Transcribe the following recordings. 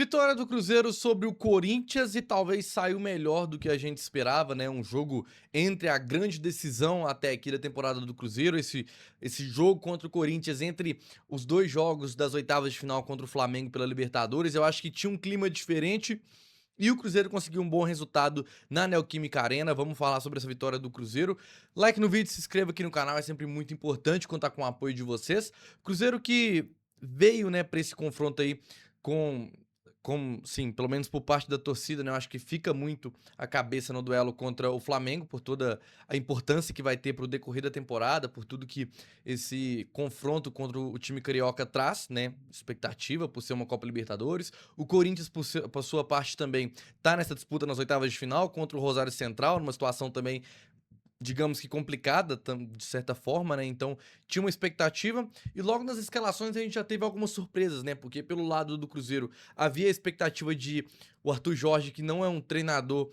Vitória do Cruzeiro sobre o Corinthians e talvez saiu melhor do que a gente esperava, né? Um jogo entre a grande decisão até aqui da temporada do Cruzeiro, esse jogo contra o Corinthians, entre os dois jogos das oitavas de final contra o Flamengo pela Libertadores. Eu acho que tinha um clima diferente e o Cruzeiro conseguiu um bom resultado na Neoquímica Arena. Vamos falar sobre essa vitória do Cruzeiro. Like no vídeo, se inscreva aqui no canal, é sempre muito importante contar com o apoio de vocês. Cruzeiro que veio, né, para esse confronto aí com sim, pelo menos por parte da torcida, né, eu acho que fica muito a cabeça no duelo contra o Flamengo, por toda a importância que vai ter para o decorrer da temporada, por tudo que esse confronto contra o time carioca traz, né, expectativa por ser uma Copa Libertadores. O Corinthians, por sua parte, também tá nessa disputa nas oitavas de final contra o Rosário Central, numa situação também, digamos que complicada, de certa forma, né? Então tinha uma expectativa e logo nas escalações a gente já teve algumas surpresas, né? Porque pelo lado do Cruzeiro havia a expectativa de o Arthur Jorge, que não é um treinador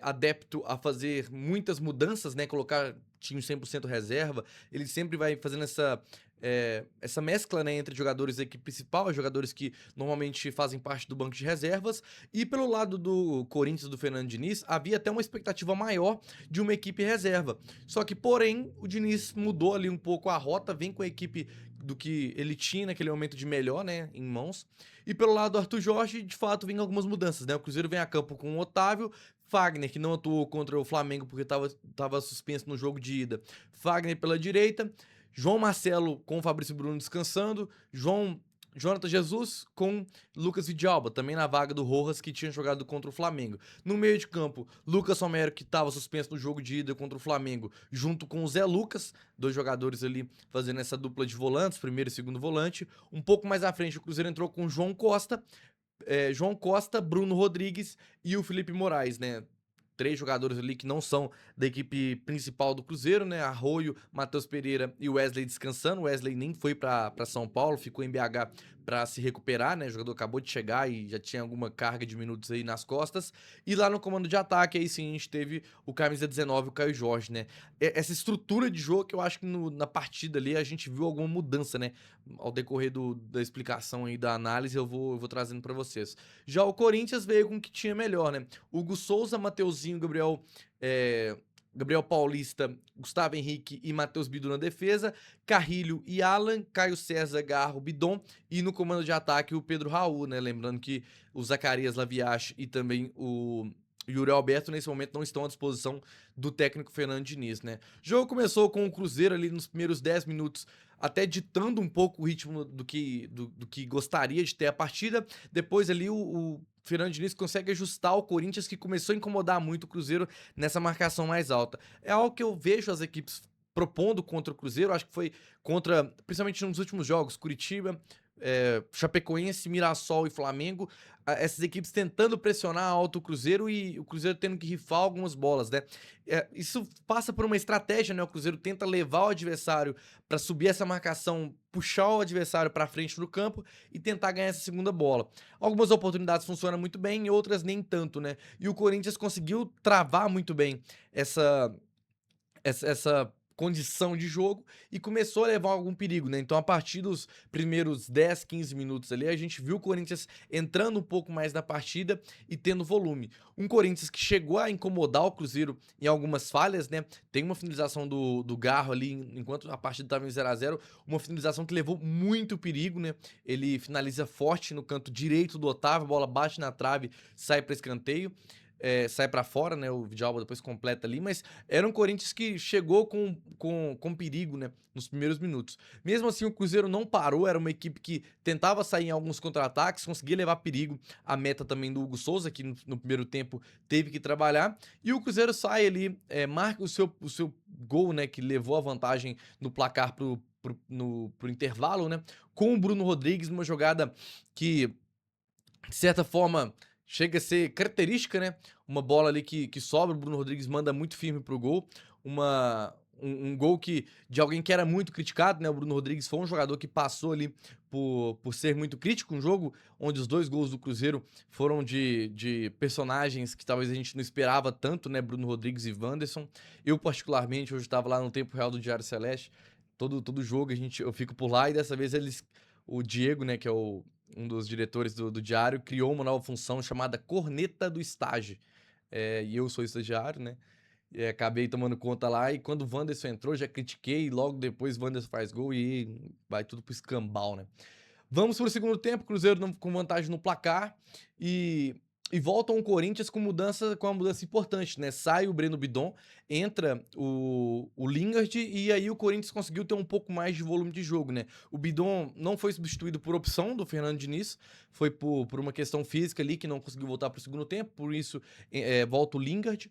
adepto a fazer muitas mudanças, né? Colocar time 100% reserva, ele sempre vai fazendo essa mescla, né, entre jogadores da equipe principal, jogadores que normalmente fazem parte do banco de reservas, e pelo lado do Corinthians, do Fernando Diniz, havia até uma expectativa maior de uma equipe reserva. Só que, porém, o Diniz mudou ali um pouco a rota, vem com a equipe do que ele tinha naquele momento de melhor, né, em mãos. E pelo lado do Arthur Jorge, de fato, vem algumas mudanças, né? O Cruzeiro vem a campo com o Otávio, Fagner, que não atuou contra o Flamengo porque estava suspenso no jogo de ida. Fagner pela direita, João Marcelo com o Fabrício Bruno descansando, Jonathan Jesus com Lucas Vidalba, também na vaga do Rojas, que tinha jogado contra o Flamengo. No meio de campo, Lucas Romero, que estava suspenso no jogo de ida contra o Flamengo, junto com o Zé Lucas, dois jogadores ali fazendo essa dupla de volantes, primeiro e segundo volante. Um pouco mais à frente, o Cruzeiro entrou com João Costa, Bruno Rodrigues e o Felipe Moraes, né? Três jogadores ali que não são da equipe principal do Cruzeiro, né? Arroio, Matheus Pereira e Wesley descansando. O Wesley nem foi para São Paulo, ficou em BH para se recuperar, né? O jogador acabou de chegar e já tinha alguma carga de minutos aí nas costas. E lá no comando de ataque, aí sim, a gente teve o camisa 19, o Caio Jorge, né? Essa estrutura de jogo que eu acho que na partida ali a gente viu alguma mudança, né? Ao decorrer da explicação aí da análise, eu vou trazendo para vocês. Já o Corinthians veio com o que tinha melhor, né? Hugo Souza, Mateuzinho, Gabriel Paulista, Gustavo Henrique e Matheus Bidu na defesa, Carrilho e Alan, Caio César, Garro, Bidon e no comando de ataque o Pedro Raul, né? Lembrando que o Zacarias Laviache e também o Yuri Alberto nesse momento não estão à disposição do técnico Fernando Diniz, né? O jogo começou com o Cruzeiro ali nos primeiros 10 minutos até ditando um pouco o ritmo do que gostaria de ter a partida. Depois ali o Fernando Diniz consegue ajustar o Corinthians, que começou a incomodar muito o Cruzeiro nessa marcação mais alta. É algo que eu vejo as equipes propondo contra o Cruzeiro, acho que foi contra, principalmente nos últimos jogos, Curitiba, Chapecoense, Mirassol e Flamengo, essas equipes tentando pressionar alto o Cruzeiro e o Cruzeiro tendo que rifar algumas bolas, né? Isso passa por uma estratégia, né? O Cruzeiro tenta levar o adversário para subir essa marcação, puxar o adversário para frente do campo e tentar ganhar essa segunda bola. Algumas oportunidades funcionam muito bem e outras nem tanto, né? E o Corinthians conseguiu travar muito bem essa condição de jogo e começou a levar algum perigo, né? Então, a partir dos primeiros 10, 15 minutos ali, a gente viu o Corinthians entrando um pouco mais na partida e tendo volume. Um Corinthians que chegou a incomodar o Cruzeiro em algumas falhas, né? Tem uma finalização do Garro ali, enquanto a partida estava em 0-0, uma finalização que levou muito perigo, né? Ele finaliza forte no canto direito do Otávio, a bola bate na trave, sai para escanteio. Sai pra fora, né? O Vidalba depois completa ali, mas era um Corinthians que chegou com perigo, né? Nos primeiros minutos. Mesmo assim, o Cruzeiro não parou, era uma equipe que tentava sair em alguns contra-ataques, conseguia levar perigo. A meta também do Hugo Souza, que no primeiro tempo teve que trabalhar. E o Cruzeiro sai ali, marca o seu gol, né? Que levou a vantagem no placar pro intervalo, né? Com o Bruno Rodrigues, numa jogada que de certa forma, chega a ser característica, né? Uma bola ali que sobra, o Bruno Rodrigues manda muito firme pro gol. Um gol de alguém que era muito criticado, né? O Bruno Rodrigues foi um jogador que passou ali por ser muito crítico. Um jogo onde os dois gols do Cruzeiro foram de personagens que talvez a gente não esperava tanto, né? Bruno Rodrigues e Wanderson. Eu, particularmente, hoje estava lá no tempo real do Diário Celeste. Todo jogo eu fico por lá e dessa vez o Diego, né, que é um dos diretores do Diário, criou uma nova função chamada Corneta do Estágio. E eu sou estagiário, né? E acabei tomando conta lá, e quando o Wanderson entrou, já critiquei, e logo depois o Wanderson faz gol e vai tudo pro escambau, né? Vamos pro segundo tempo, Cruzeiro com vantagem no placar e, e volta um Corinthians com uma mudança importante, né? Sai o Breno Bidon, entra o Lingard e aí o Corinthians conseguiu ter um pouco mais de volume de jogo, né? O Bidon não foi substituído por opção do Fernando Diniz, foi por uma questão física ali que não conseguiu voltar pro segundo tempo, por isso volta o Lingard.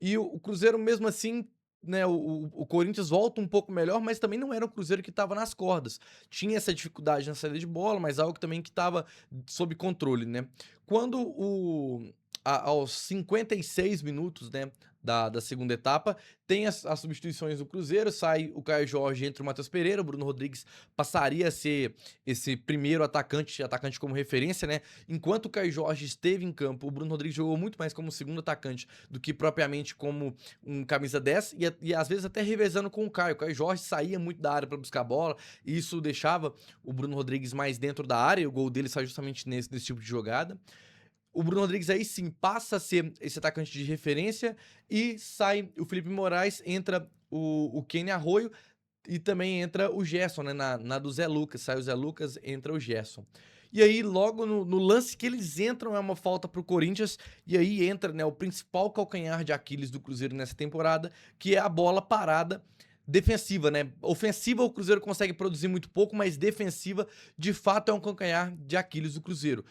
E o Cruzeiro mesmo assim, né, o Corinthians volta um pouco melhor, mas também não era o Cruzeiro que estava nas cordas. Tinha essa dificuldade na saída de bola, mas algo também que estava sob controle, né? Quando aos 56 minutos, né, da segunda etapa, tem as substituições do Cruzeiro, sai o Caio Jorge, entra o Matheus Pereira, o Bruno Rodrigues passaria a ser esse primeiro atacante como referência, né? Enquanto o Caio Jorge esteve em campo, o Bruno Rodrigues jogou muito mais como segundo atacante do que propriamente como um camisa 10 e às vezes até revezando com o Caio. O Caio Jorge saía muito da área para buscar a bola e isso deixava o Bruno Rodrigues mais dentro da área, e o gol dele sai justamente nesse tipo de jogada. O Bruno Rodrigues aí sim passa a ser esse atacante de referência e sai o Felipe Moraes, entra o Kenny Arroio e também entra o Gerson, né? Na do Zé Lucas, sai o Zé Lucas, entra o Gerson. E aí, logo no lance que eles entram, é uma falta pro Corinthians, e aí entra, né, o principal calcanhar de Aquiles do Cruzeiro nessa temporada, que é a bola parada defensiva, né? Ofensiva o Cruzeiro consegue produzir muito pouco, mas defensiva, de fato, é um calcanhar de Aquiles do Cruzeiro.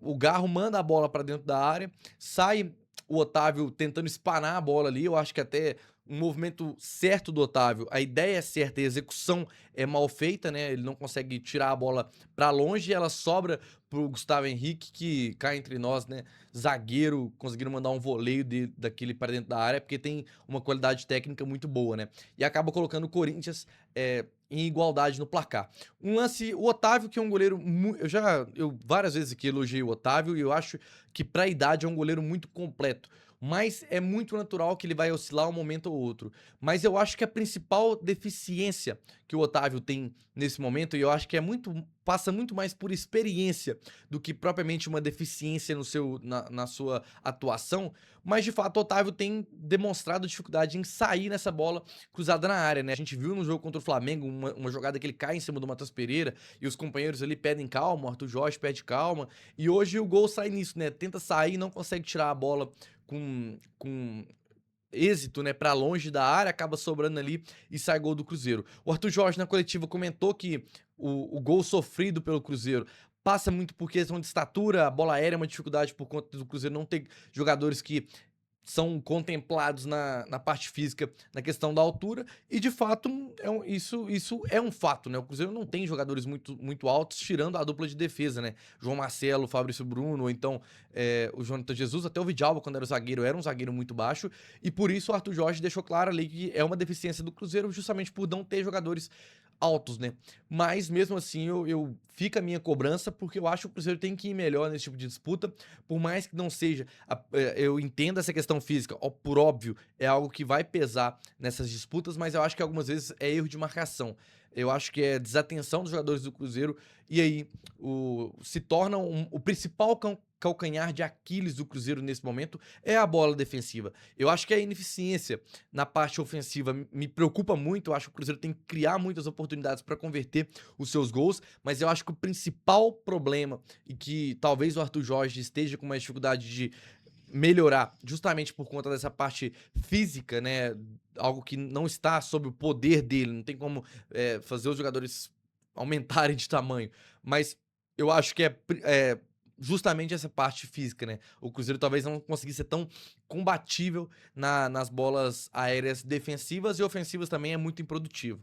O Garro manda a bola para dentro da área, sai o Otávio tentando espanar a bola ali, eu acho que até um movimento certo do Otávio, a ideia é certa e a execução é mal feita, né? Ele não consegue tirar a bola para longe e ela sobra pro Gustavo Henrique, que cá entre nós, né? Zagueiro, conseguiram mandar um voleio daquele para dentro da área, porque tem uma qualidade técnica muito boa, né? E acaba colocando o Corinthians em igualdade no placar. Um lance, o Otávio, que é um goleiro. Eu várias vezes aqui elogiei o Otávio e eu acho que pra idade é um goleiro muito completo. Mas é muito natural que ele vai oscilar um momento ou outro. Mas eu acho que a principal deficiência que o Otávio tem nesse momento, e eu acho que passa muito mais por experiência do que propriamente uma deficiência na sua atuação. Mas de fato, o Otávio tem demonstrado dificuldade em sair nessa bola cruzada na área, né? A gente viu no jogo contra o Flamengo uma jogada que ele cai em cima do Matheus Pereira e os companheiros ali pedem calma, o Arthur Jorge pede calma. E hoje o gol sai nisso, né? Tenta sair, não consegue tirar a bola com êxito, né, para longe da área, acaba sobrando ali e sai gol do Cruzeiro. O Arthur Jorge na coletiva comentou que o gol sofrido pelo Cruzeiro passa muito por questão de estatura, a bola aérea é uma dificuldade por conta do Cruzeiro não ter jogadores que são contemplados na parte física, na questão da altura, e de fato isso é um fato, né? O Cruzeiro não tem jogadores muito altos, tirando a dupla de defesa, né? João Marcelo, Fabrício Bruno, ou então o Jonathan Jesus, até o Vidalba, quando era um zagueiro muito baixo, e por isso o Arthur Jorge deixou claro ali que é uma deficiência do Cruzeiro, justamente por não ter jogadores altos, né? Mas mesmo assim fica a minha cobrança, porque eu acho que o Cruzeiro tem que ir melhor nesse tipo de disputa, por mais que não seja. Eu entendo essa questão física, por óbvio, é algo que vai pesar nessas disputas, mas eu acho que algumas vezes é erro de marcação. Eu acho que é desatenção dos jogadores do Cruzeiro, e aí se torna o principal calcanhar de Aquiles do Cruzeiro nesse momento é a bola defensiva. Eu acho que a ineficiência na parte ofensiva me preocupa muito. Eu acho que o Cruzeiro tem que criar muitas oportunidades para converter os seus gols, mas eu acho que o principal problema, e que talvez o Arthur Jorge esteja com mais dificuldade de melhorar, justamente por conta dessa parte física, né? Algo que não está sob o poder dele, não tem como fazer os jogadores aumentarem de tamanho. Mas eu acho que é justamente essa parte física, né? O Cruzeiro talvez não conseguisse ser tão combatível nas bolas aéreas defensivas e ofensivas também é muito improdutivo.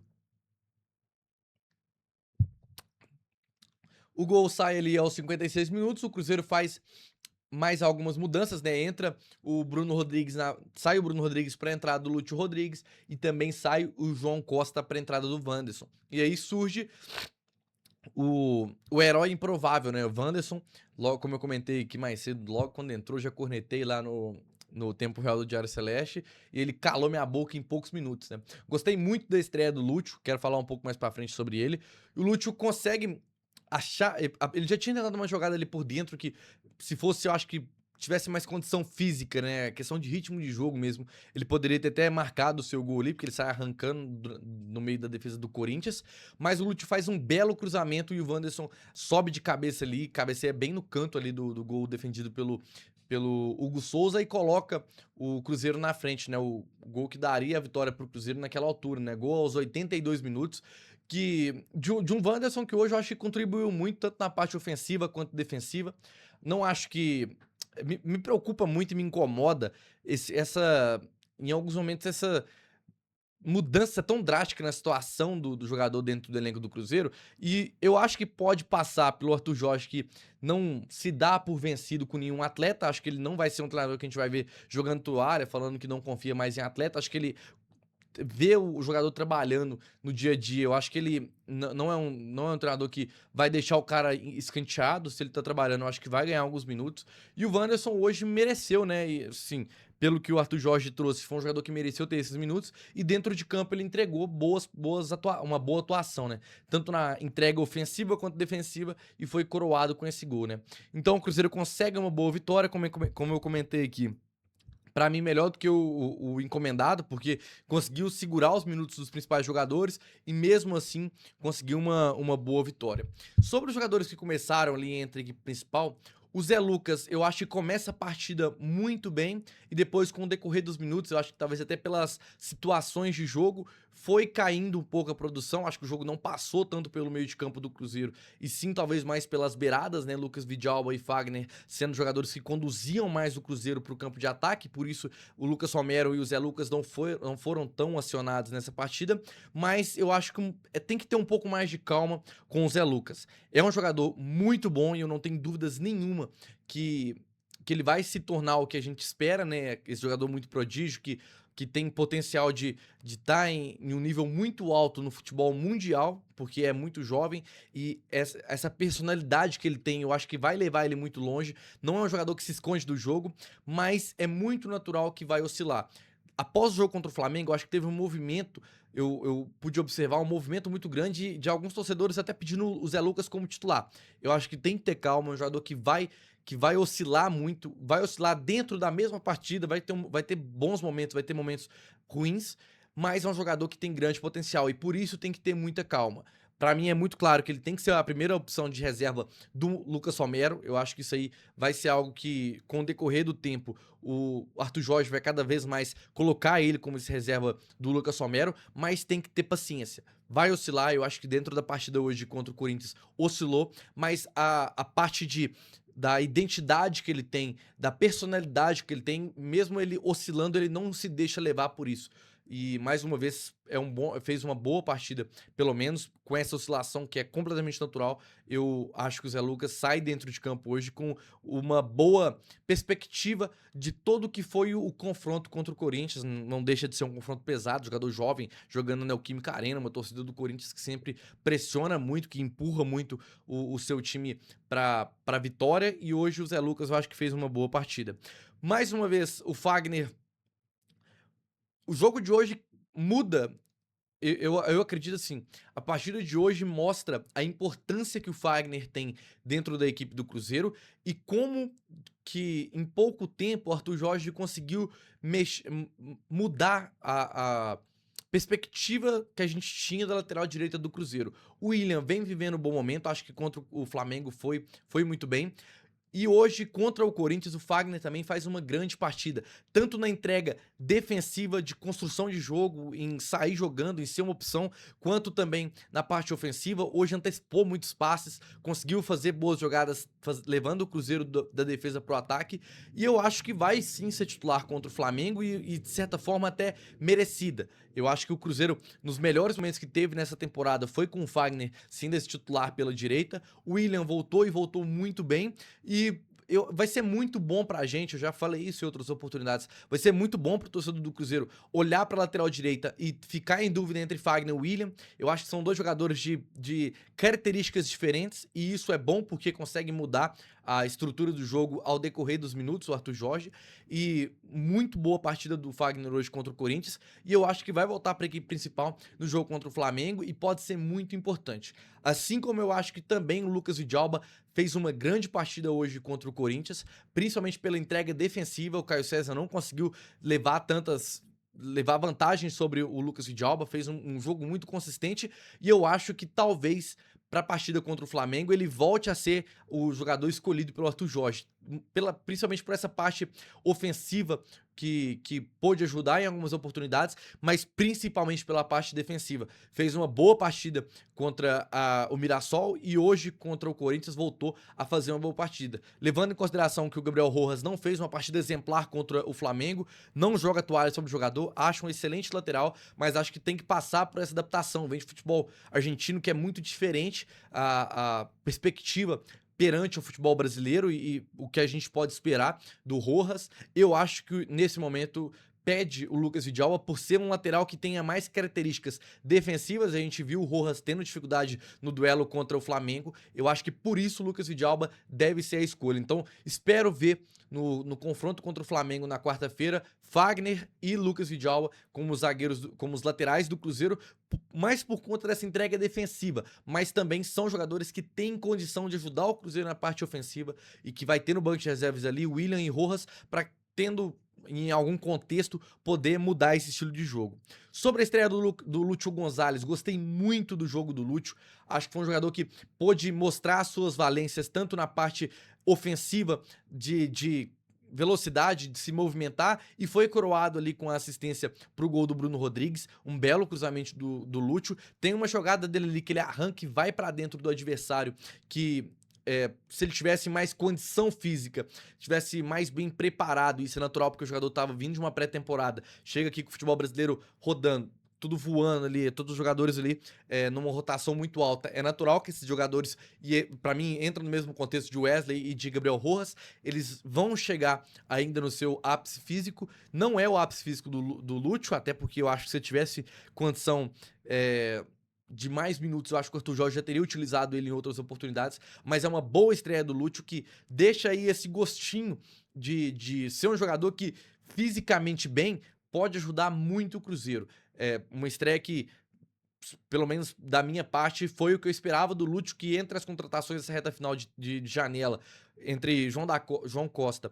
O gol sai ali aos 56 minutos, o Cruzeiro faz mais algumas mudanças, né? Sai o Bruno Rodrigues para a entrada do Lúcio Rodrigues e também sai o João Costa para a entrada do Wanderson. E aí surge o herói improvável, né? O Wanderson, logo como eu comentei aqui mais cedo, logo quando entrou, já cornetei lá no tempo real do Diário Celeste, e ele calou minha boca em poucos minutos, né? Gostei muito da estreia do Lúcio, quero falar um pouco mais pra frente sobre ele. O Lúcio consegue Ele já tinha tentado uma jogada ali por dentro que, se fosse, eu acho que tivesse mais condição física, né, questão de ritmo de jogo mesmo, ele poderia ter até marcado o seu gol ali, porque ele sai arrancando no meio da defesa do Corinthians, mas o Lute faz um belo cruzamento e o Wanderson sobe de cabeça ali, cabeceia bem no canto ali do gol defendido pelo Hugo Souza e coloca o Cruzeiro na frente, né, o gol que daria a vitória pro Cruzeiro naquela altura, né, gol aos 82 minutos, de um Wanderson que hoje eu acho que contribuiu muito, tanto na parte ofensiva quanto defensiva. Não acho que. Me preocupa muito e me incomoda em alguns momentos, essa mudança tão drástica na situação do jogador dentro do elenco do Cruzeiro. E eu acho que pode passar pelo Arthur Jorge, que não se dá por vencido com nenhum atleta. Acho que ele não vai ser um treinador que a gente vai ver jogando toalha, falando que não confia mais em atleta. Acho que ele ver o jogador trabalhando no dia a dia, eu acho que ele não é um treinador que vai deixar o cara escanteado. Se ele tá trabalhando, eu acho que vai ganhar alguns minutos. E o Wanderson hoje mereceu, né? E, assim, pelo que o Arthur Jorge trouxe, foi um jogador que mereceu ter esses minutos. E dentro de campo ele entregou uma boa atuação, né? Tanto na entrega ofensiva quanto defensiva, e foi coroado com esse gol, né? Então o Cruzeiro consegue uma boa vitória, como eu comentei aqui. Pra mim, melhor do que o encomendado, porque conseguiu segurar os minutos dos principais jogadores e, mesmo assim, conseguiu uma boa vitória. Sobre os jogadores que começaram ali entre a equipe principal, o Zé Lucas, eu acho que começa a partida muito bem e depois, com o decorrer dos minutos, eu acho que talvez até pelas situações de jogo, foi caindo um pouco a produção. Acho que o jogo não passou tanto pelo meio de campo do Cruzeiro, e sim talvez mais pelas beiradas, né? Lucas Vidalba e Fagner sendo jogadores que conduziam mais o Cruzeiro para o campo de ataque, por isso o Lucas Romero e o Zé Lucas não foram tão acionados nessa partida, mas eu acho que tem que ter um pouco mais de calma com o Zé Lucas. É um jogador muito bom e eu não tenho dúvidas nenhuma que, que ele vai se tornar o que a gente espera, né? Esse jogador muito prodígio que tem potencial de estar em um nível muito alto no futebol mundial, porque é muito jovem, e essa personalidade que ele tem, eu acho que vai levar ele muito longe. Não é um jogador que se esconde do jogo, mas é muito natural que vai oscilar. Após o jogo contra o Flamengo, eu acho que teve um movimento, eu pude observar um movimento muito grande de alguns torcedores até pedindo o Zé Lucas como titular. Eu acho que tem que ter calma, é um jogador que vai oscilar muito, vai oscilar dentro da mesma partida, vai ter bons momentos, vai ter momentos ruins, mas é um jogador que tem grande potencial e por isso tem que ter muita calma. Pra mim é muito claro que ele tem que ser a primeira opção de reserva do Lucas Romero. Eu acho que isso aí vai ser algo que, com o decorrer do tempo, o Arthur Jorge vai cada vez mais colocar ele como esse reserva do Lucas Romero, mas tem que ter paciência. Vai oscilar, eu acho que dentro da partida hoje contra o Corinthians oscilou, mas a parte da identidade que ele tem, da personalidade que ele tem, mesmo ele oscilando, ele não se deixa levar por isso. E mais uma vez fez uma boa partida, pelo menos com essa oscilação que é completamente natural. Eu acho que o Zé Lucas sai dentro de campo hoje com uma boa perspectiva de todo o que foi o confronto contra o Corinthians. Não deixa de ser um confronto pesado, jogador jovem jogando na Neoquímica Arena, uma torcida do Corinthians que sempre pressiona muito, que empurra muito o seu time para vitória, e hoje o Zé Lucas eu acho que fez uma boa partida. Mais uma vez, o jogo de hoje muda. Eu acredito assim, a partida de hoje mostra a importância que o Fagner tem dentro da equipe do Cruzeiro e como que em pouco tempo o Arthur Jorge conseguiu mudar a perspectiva que a gente tinha da lateral direita do Cruzeiro. O William vem vivendo um bom momento, acho que contra o Flamengo foi muito bem. E hoje, contra o Corinthians, o Fagner também faz uma grande partida, tanto na entrega defensiva, de construção de jogo, em sair jogando, em ser uma opção, quanto também na parte ofensiva. Hoje antecipou muitos passes, conseguiu fazer boas jogadas, levando o Cruzeiro da defesa para o ataque, e eu acho que vai sim ser titular contra o Flamengo e de certa forma até merecida. Eu acho que o Cruzeiro, nos melhores momentos que teve nessa temporada, foi com o Fagner sendo esse titular pela direita. O William voltou e voltou muito bem, e vai ser muito bom pra gente, eu já falei isso em outras oportunidades, vai ser muito bom pro torcedor do Cruzeiro olhar pra lateral direita e ficar em dúvida entre Fagner e William. Eu acho que são dois jogadores de características diferentes, e isso é bom porque consegue mudar a estrutura do jogo ao decorrer dos minutos, o Arthur Jorge, e muito boa partida do Fagner hoje contra o Corinthians, e eu acho que vai voltar para a equipe principal no jogo contra o Flamengo e pode ser muito importante. Assim como eu acho que também o Lucas Vidalba fez uma grande partida hoje contra o Corinthians, principalmente pela entrega defensiva. O Caio César não conseguiu levar vantagem sobre o Lucas Vidalba, fez um jogo muito consistente, e eu acho que talvez para a partida contra o Flamengo ele volte a ser o jogador escolhido pelo Arthur Jorge, principalmente por essa parte ofensiva que pôde ajudar em algumas oportunidades, mas principalmente pela parte defensiva. Fez uma boa partida contra o Mirassol e hoje contra o Corinthians voltou a fazer uma boa partida. Levando em consideração que o Gabriel Rojas não fez uma partida exemplar contra o Flamengo, não joga toalha sobre o jogador, acho um excelente lateral, mas acho que tem que passar por essa adaptação. Vem de futebol argentino, que é muito diferente a perspectiva perante o futebol brasileiro e o que a gente pode esperar do Rojas. Eu acho que nesse momento pede o Lucas Vidalba por ser um lateral que tenha mais características defensivas. A gente viu o Rojas tendo dificuldade no duelo contra o Flamengo. Eu acho que por isso o Lucas Vidalba deve ser a escolha. Então espero ver no confronto contra o Flamengo na quarta-feira Fagner e Lucas Vidalba como os zagueiros, como os laterais do Cruzeiro, mais por conta dessa entrega defensiva, mas também são jogadores que têm condição de ajudar o Cruzeiro na parte ofensiva e que vai ter no banco de reservas ali William e Rojas para tendo em algum contexto poder mudar esse estilo de jogo. Sobre a estreia do Lúcio Gonzalez, gostei muito do jogo do Lúcio, acho que foi um jogador que pôde mostrar suas valências tanto na parte ofensiva de velocidade, de se movimentar, e foi coroado ali com a assistência pro gol do Bruno Rodrigues, um belo cruzamento do Lúcio. Tem uma jogada dele ali que ele arranca e vai para dentro do adversário, que se ele tivesse mais condição física, tivesse mais bem preparado, isso é natural porque o jogador estava vindo de uma pré-temporada, chega aqui com o futebol brasileiro rodando, tudo voando ali, todos os jogadores ali numa rotação muito alta. É natural que esses jogadores, e para mim entra no mesmo contexto de Wesley e de Gabriel Rojas, eles vão chegar ainda no seu ápice físico. Não é o ápice físico do Lúcio, até porque eu acho que se tivesse condição de mais minutos, eu acho que o Arthur Jorge já teria utilizado ele em outras oportunidades, mas é uma boa estreia do Lúcio que deixa aí esse gostinho de ser um jogador que fisicamente bem pode ajudar muito o Cruzeiro. É uma estreia que, pelo menos da minha parte, foi o que eu esperava do Lúcio, que entre as contratações dessa reta final de janela, entre João Costa,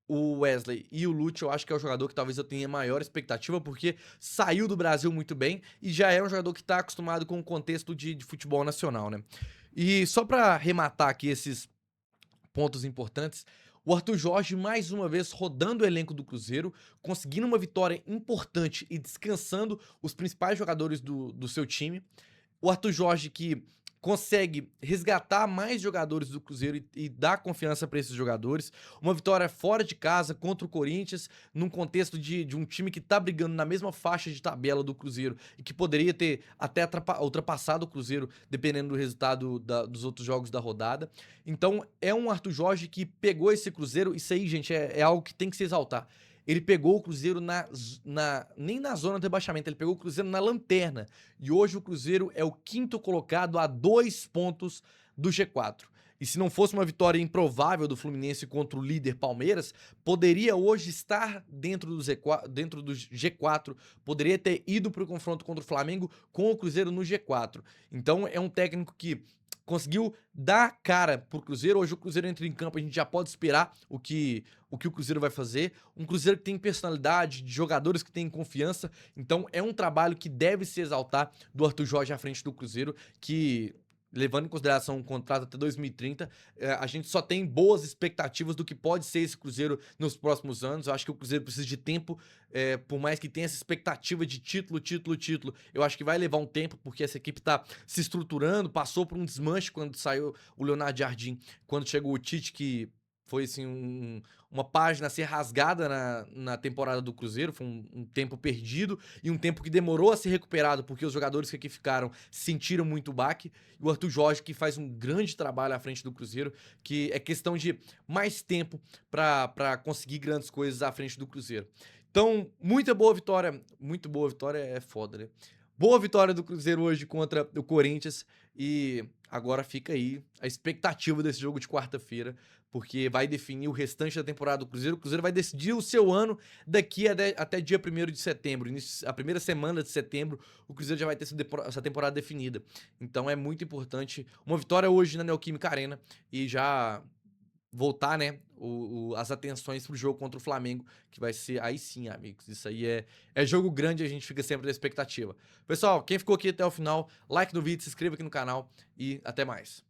o Wesley e o Lúcio, eu acho que é o jogador que talvez eu tenha maior expectativa, porque saiu do Brasil muito bem e já é um jogador que está acostumado com o contexto de futebol nacional, né? E só para arrematar aqui esses pontos importantes, o Arthur Jorge, mais uma vez, rodando o elenco do Cruzeiro, conseguindo uma vitória importante e descansando os principais jogadores do seu time. O Arthur Jorge que consegue resgatar mais jogadores do Cruzeiro e dar confiança para esses jogadores. Uma vitória fora de casa contra o Corinthians, num contexto de um time que tá brigando na mesma faixa de tabela do Cruzeiro e que poderia ter até ultrapassado o Cruzeiro, dependendo do resultado dos outros jogos da rodada. Então, é um Arthur Jorge que pegou esse Cruzeiro. Isso aí, gente, é algo que tem que se exaltar. Ele pegou o Cruzeiro nem na zona de rebaixamento, ele pegou o Cruzeiro na lanterna. E hoje o Cruzeiro é o quinto colocado a 2 pontos do G4. E se não fosse uma vitória improvável do Fluminense contra o líder Palmeiras, poderia hoje estar dentro do G4, poderia ter ido para o confronto contra o Flamengo com o Cruzeiro no G4. Então é um técnico que conseguiu dar cara pro Cruzeiro. Hoje o Cruzeiro entra em campo, a gente já pode esperar o que o Cruzeiro vai fazer. Um Cruzeiro que tem personalidade, de jogadores que têm confiança. Então é um trabalho que deve se exaltar do Arthur Jorge à frente do Cruzeiro, que, levando em consideração um contrato até 2030, a gente só tem boas expectativas do que pode ser esse Cruzeiro nos próximos anos. Eu acho que o Cruzeiro precisa de tempo, por mais que tenha essa expectativa de título, eu acho que vai levar um tempo, porque essa equipe tá se estruturando, passou por um desmanche quando saiu o Leonardo Jardim, quando chegou o Tite, que foi assim uma página a ser rasgada na temporada do Cruzeiro. Foi um tempo perdido e um tempo que demorou a ser recuperado, porque os jogadores que aqui ficaram sentiram muito o baque. E o Arthur Jorge, que faz um grande trabalho à frente do Cruzeiro, que é questão de mais tempo para conseguir grandes coisas à frente do Cruzeiro. Então, muito boa vitória é foda, né? Boa vitória do Cruzeiro hoje contra o Corinthians e agora fica aí a expectativa desse jogo de quarta-feira, porque vai definir o restante da temporada do Cruzeiro. O Cruzeiro vai decidir o seu ano daqui até dia 1º de setembro. A primeira semana de setembro, o Cruzeiro já vai ter essa temporada definida. Então é muito importante uma vitória hoje na Neoquímica Arena e já voltar, né, as atenções pro jogo contra o Flamengo, que vai ser aí sim, amigos. Isso aí é jogo grande, a gente fica sempre na expectativa. Pessoal, quem ficou aqui até o final, like no vídeo, se inscreva aqui no canal e até mais.